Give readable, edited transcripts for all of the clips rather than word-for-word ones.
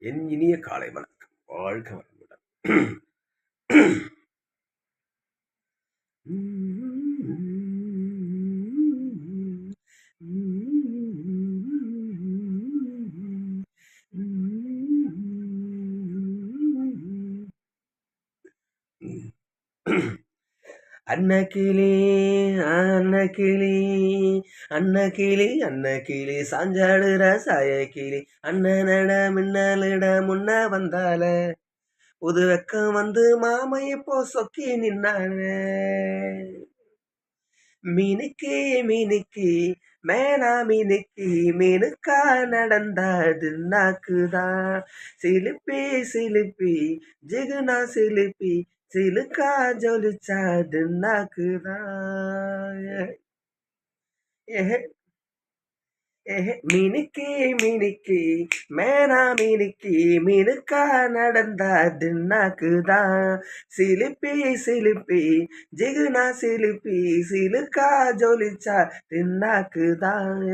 என் இனிய காலை வணக்கம். வாழ்க வளமுடன். அன்னக்கிளி அன்னக்கிளி அன்னக்கிளி அன்னக்கிளி சாஞ்சாடுற சாயக்கிளி அண்ணனட மின்னலிட முன்ன வந்தால புது வெக்கம் வந்து மாமை இப்போ சொக்கி நின்னானே. மினுக்கி மினுக்கி மேனா மினுக்கி மினுக்கா நடந்தாது நாக்குதான் சிலுப்பி சிலுப்பி ஜிகுனா சிலுப்பி சிலுக்கா ஜொலிச்சாது நாக்குதான். மினுக்கி மினுக்கி மேனா மினுக்கி மினுக்கா நடந்தாது நாக்குதான் சிலுப்பி சிலுப்பி ஜிகுனா சிலுப்பி சிலுக்கா ஜொலிச்சா தின்னாக்குதான்.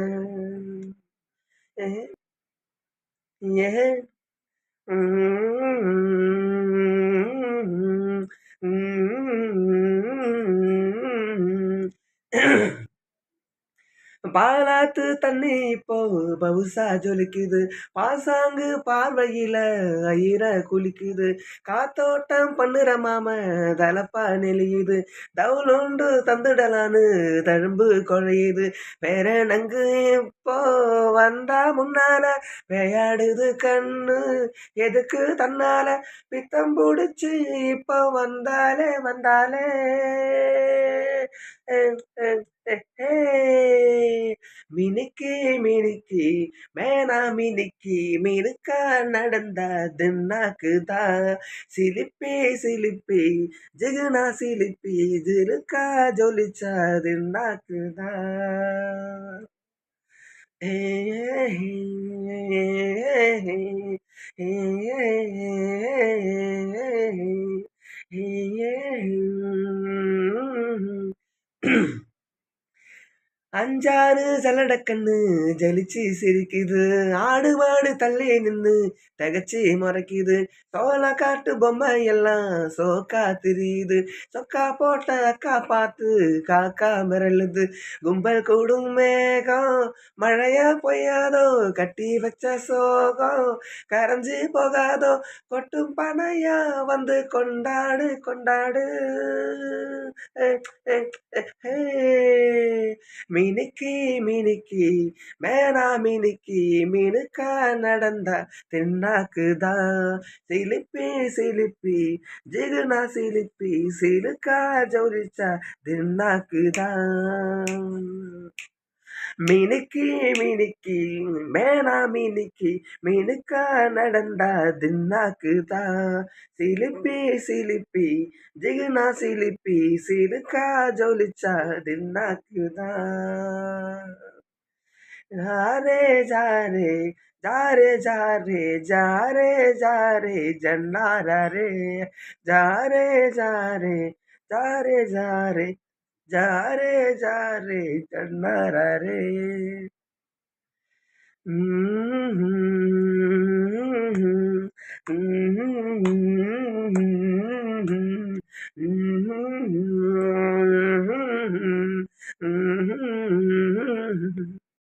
ஏ பாலாத்து தண்ணி இப்போ பவுசா ஜொலிக்குது பாசாங்கு பார்வையில ஐர குளிக்குது காத்தோட்டம் பண்ணுற மாம தலப்பா நெளியுது தவுலோண்டு தந்துடலான்னு தழும்பு குழையுது வேற நங்கு இப்போ வந்தா முன்னால விளையாடுது கண்ணு எதுக்கு தன்னால பித்தம் பிடிச்சி இப்போ வந்தாலே வந்தாலே. மினுக்கி மினுக்கி மேனா மினுக்கி மினுக்கா நடந்தா தின்னாக்குதான் சிலிப்பி சிலிப்பி ஜிகுனா சிலிப்பி ஜிலுக்கா ஜொலிச்சா தின்னாக்குதான். அஞ்சாறு ஜலடக்கண்ணு ஜலிச்சு சிரிக்குது ஆடு மாடு தள்ளி நின்னு தகச்சி முறைக்குது சோள காட்டு பொம்மை எல்லாம் சோக்கா திரியுது சொக்கா போட்ட அக்கா பார்த்து காக்கா மிரளுது கும்பல் கூடும் மேகம் மழையா பொய்யாதோ கட்டி வச்ச சோகம் கரைஞ்சு போகாதோ கொட்டும் பனையா வந்து கொண்டாடு கொண்டாடு. மினுக்கி மினுக்கி மேனா மினுக்கி மினுக்கா நடந்தா தின்னாக்குதான் சிலிப்பி சிலிப்பி ஜிகுனா சிலிப்பி சிலுக்கா ஜொலிச்சா தின்னாக்குதான். மினுக்கி மினுக்கி மேனா மினுக்கி மினுக்கா நடந்தா தின்னாக்குதான் சிலிப்பி சிலிப்பி ஜிகுனா சிலிப்பி சிலுக்கா ஜொலிச்சா தின்னாக்குதான். ஜாரே ஜாரே ஜாரே ஜாரே ஜாரே ஜாரே ஜன்னாரே ஜாரே ஜாரே ஜாரே ஜாரே ஜாரே ஜாரே ஜன்னாரே.